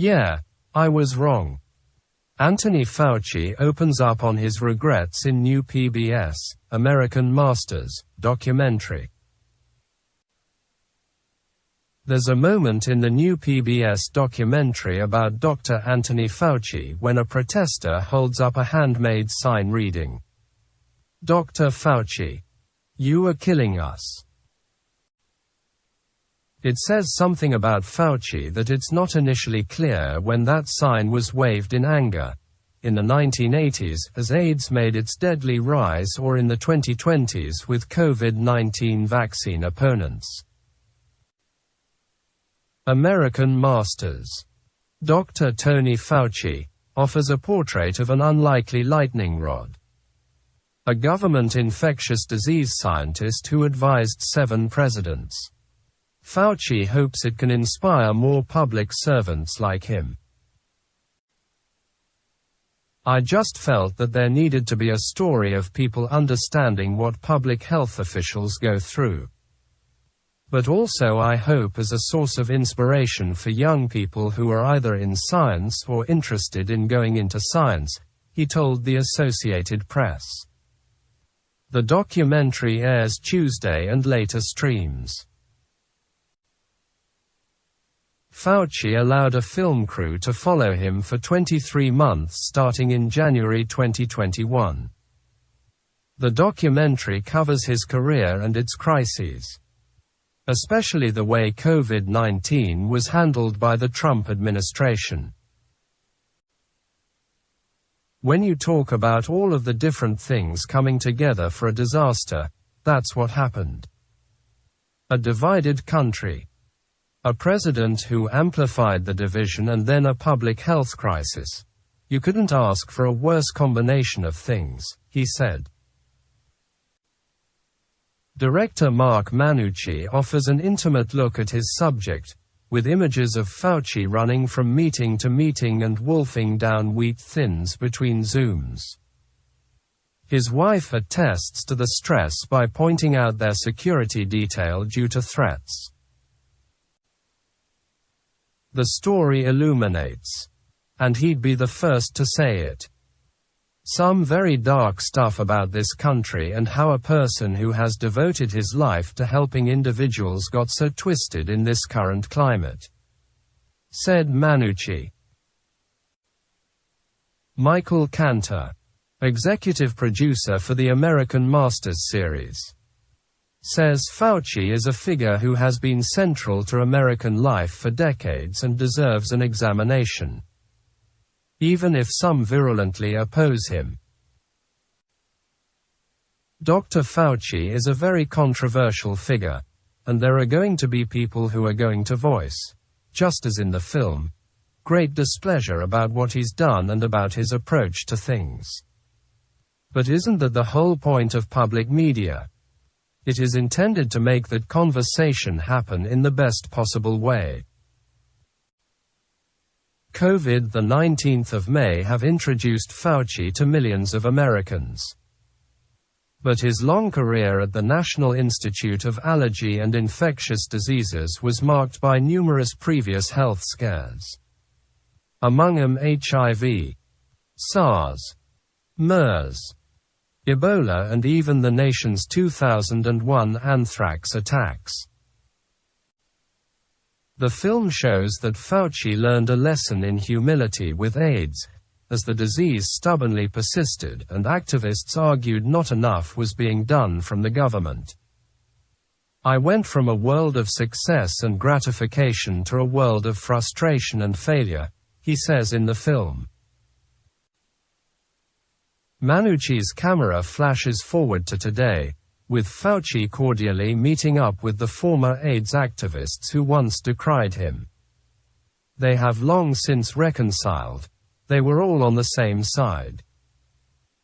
Yeah, I was wrong. Anthony Fauci opens up on his regrets in new PBS, American Masters, documentary. There's a moment in the new PBS documentary about Dr. Anthony Fauci when a protester holds up a handmade sign reading, "Dr. Fauci, you are killing us." It says something about Fauci that it's not initially clear when that sign was waved in anger, in the 1980s as AIDS made its deadly rise, or in the 2020s with COVID-19 vaccine opponents. American Masters. Dr. Tony Fauci offers a portrait of an unlikely lightning rod, a government infectious disease scientist who advised 7 presidents. Fauci hopes it can inspire more public servants like him. I just felt that there needed to be a story of people understanding what public health officials go through. But also I hope as a source of inspiration for young people who are either in science or interested in going into science, he told the Associated Press. The documentary airs Tuesday and later streams. Fauci allowed a film crew to follow him for 23 months starting in January 2021. The documentary covers his career and its crises, especially the way COVID-19 was handled by the Trump administration. When you talk about all of the different things coming together for a disaster, that's what happened. A divided country. A president who amplified the division and then a public health crisis. You couldn't ask for a worse combination of things, he said. Director Mark Manucci offers an intimate look at his subject, with images of Fauci running from meeting to meeting and wolfing down wheat thins between Zooms. His wife attests to the stress by pointing out their security detail due to threats. The story illuminates, and he'd be the first to say it, some very dark stuff about this country and how a person who has devoted his life to helping individuals got so twisted in this current climate, said Manucci. Michael Cantor, executive producer for the American Masters series, says Fauci is a figure who has been central to American life for decades and deserves an examination, even if some virulently oppose him. Dr. Fauci is a very controversial figure, and there are going to be people who are going to voice, just as in the film, great displeasure about what he's done and about his approach to things. But isn't that the whole point of public media? It is intended to make that conversation happen in the best possible way. COVID, the 19th of May, have introduced Fauci to millions of Americans. But his long career at the National Institute of Allergy and Infectious Diseases was marked by numerous previous health scares. Among them HIV, SARS, MERS, Ebola, and even the nation's 2001 anthrax attacks. The film shows that Fauci learned a lesson in humility with AIDS, as the disease stubbornly persisted and activists argued not enough was being done from the government. I went from a world of success and gratification to a world of frustration and failure, he says in the film. Manucci's camera flashes forward to today, with Fauci cordially meeting up with the former AIDS activists who once decried him. They have long since reconciled. They were all on the same side.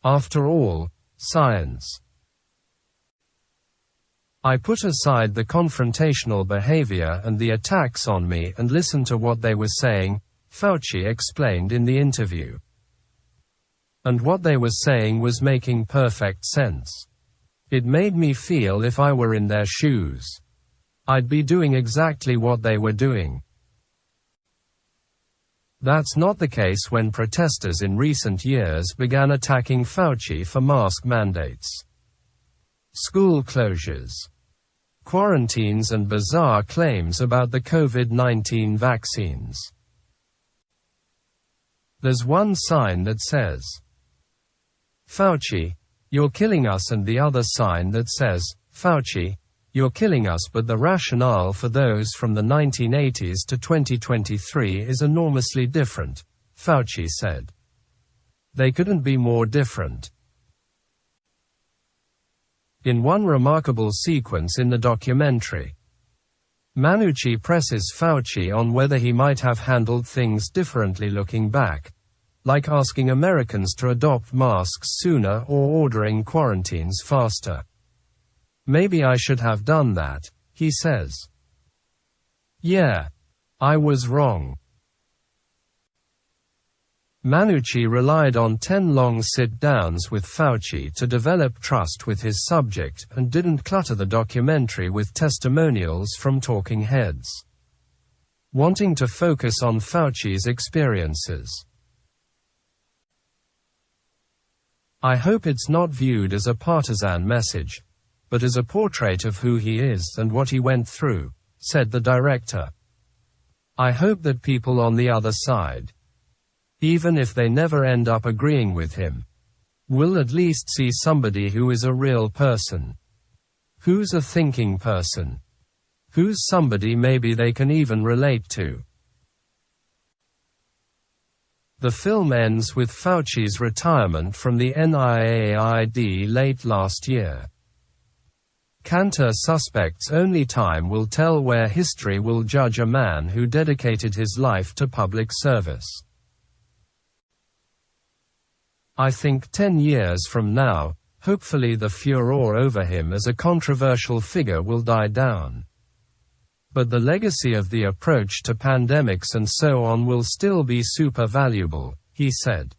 After all, science. I put aside the confrontational behavior and the attacks on me and listened to what they were saying, Fauci explained in the interview. And what they were saying was making perfect sense. It made me feel if I were in their shoes, I'd be doing exactly what they were doing. That's not the case when protesters in recent years began attacking Fauci for mask mandates, school closures, quarantines and bizarre claims about the COVID-19 vaccines. There's one sign that says, "Fauci, you're killing us," and the other sign that says, "Fauci, you're killing us," but the rationale for those from the 1980s to 2023 is enormously different, Fauci said. They couldn't be more different. In one remarkable sequence in the documentary, Mannucci presses Fauci on whether he might have handled things differently looking back, like asking Americans to adopt masks sooner or ordering quarantines faster. "Maybe I should have done that," he says. "Yeah. I was wrong." Mannucci relied on 10 long sit-downs with Fauci to develop trust with his subject and didn't clutter the documentary with testimonials from talking heads, wanting to focus on Fauci's experiences. "I hope it's not viewed as a partisan message, but as a portrait of who he is and what he went through," said the director. "I hope that people on the other side, even if they never end up agreeing with him, will at least see somebody who is a real person, who's a thinking person, who's somebody maybe they can even relate to." The film ends with Fauci's retirement from the NIAID late last year. Cantor suspects only time will tell where history will judge a man who dedicated his life to public service. I think 10 years from now, hopefully the furor over him as a controversial figure will die down. But the legacy of the approach to pandemics and so on will still be super valuable, he said.